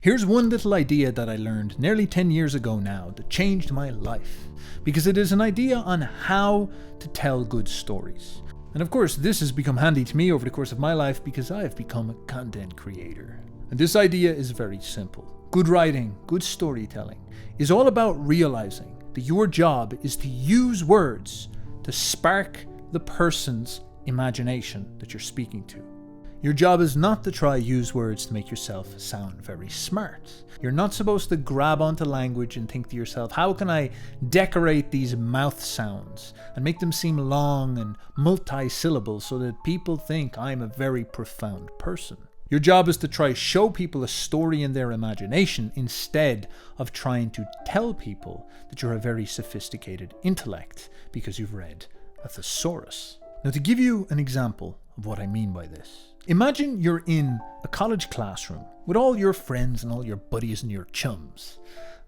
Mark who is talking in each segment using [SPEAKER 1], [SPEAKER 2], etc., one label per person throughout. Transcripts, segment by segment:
[SPEAKER 1] Here's one little idea that I learned nearly 10 years ago now that changed my life, because it is an idea on how to tell good stories. And of course, this has become handy to me over the course of my life because I have become a content creator. And this idea is very simple. Good writing, good storytelling is all about realizing that your job is to use words to spark the person's imagination that you're speaking to. Your job is not to try use words to make yourself sound very smart. You're not supposed to grab onto language and think to yourself, how can I decorate these mouth sounds and make them seem long and multi-syllable so that people think I'm a very profound person. Your job is to try show people a story in their imagination instead of trying to tell people that you're a very sophisticated intellect because you've read a thesaurus. Now, to give you an example of what I mean by this, imagine you're in a college classroom with all your friends and all your buddies and your chums.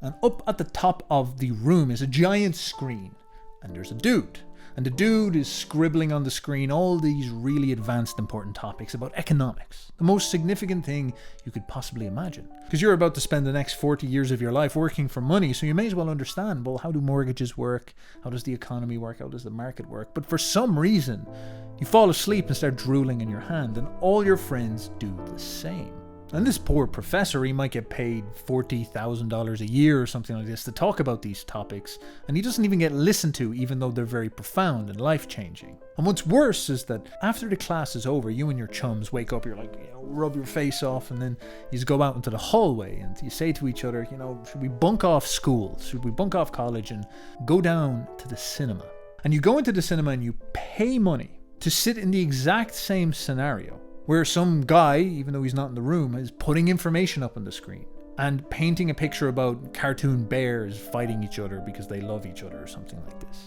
[SPEAKER 1] And up at the top of the room is a giant screen. And there's a dude. And the dude is scribbling on the screen all these really advanced important topics about economics. The most significant thing you could possibly imagine. Because you're about to spend the next 40 years of your life working for money, so you may as well understand, well, how do mortgages work? How does the economy work? How does the market work? But for some reason, you fall asleep and start drooling in your hand, and all your friends do the same. And this poor professor, he might get paid $40,000 a year or something like this to talk about these topics, and he doesn't even get listened to, even though they're very profound and life-changing. And what's worse is that after the class is over, you and your chums wake up, you're like, rub your face off, and then you just go out into the hallway and you say to each other, should we bunk off school? Should we bunk off college and go down to the cinema? And you go into the cinema and you pay money to sit in the exact same scenario, where some guy, even though he's not in the room, is putting information up on the screen and painting a picture about cartoon bears fighting each other because they love each other or something like this.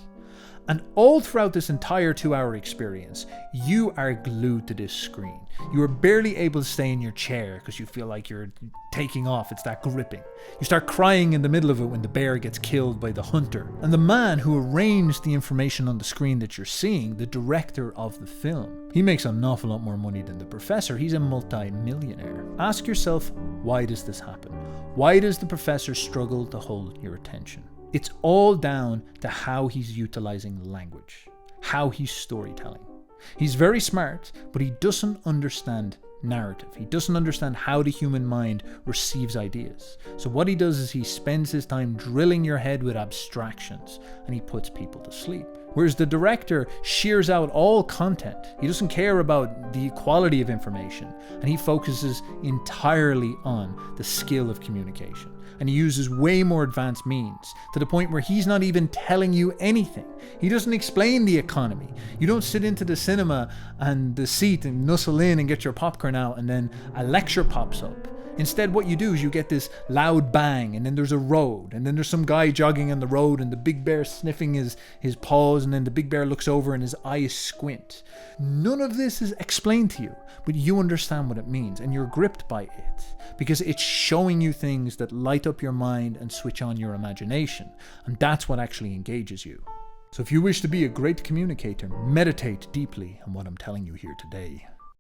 [SPEAKER 1] And all throughout this entire 2-hour experience, you are glued to this screen. You are barely able to stay in your chair because you feel like you're taking off. It's that gripping. You start crying in the middle of it when the bear gets killed by the hunter. And the man who arranged the information on the screen that you're seeing, the director of the film, he makes an awful lot more money than the professor. He's a multi-millionaire. Ask yourself, why does this happen? Why does the professor struggle to hold your attention? It's all down to how he's utilizing language, how he's storytelling. He's very smart, but he doesn't understand narrative. He doesn't understand how the human mind receives ideas. So what he does is he spends his time drilling your head with abstractions, and he puts people to sleep. Whereas the director shears out all content. He doesn't care about the quality of information, and he focuses entirely on the skill of communication. And he uses way more advanced means, to the point where he's not even telling you anything. He doesn't explain the economy. You don't sit into the cinema and the seat and nuzzle in and get your popcorn out and then a lecture pops up. Instead, what you do is you get this loud bang, and then there's a road, and then there's some guy jogging on the road, and the big bear sniffing his paws, and then the big bear looks over and his eyes squint. None of this is explained to you, but you understand what it means, and you're gripped by it, because it's showing you things that light up your mind and switch on your imagination, and that's what actually engages you. So if you wish to be a great communicator, meditate deeply on what I'm telling you here today.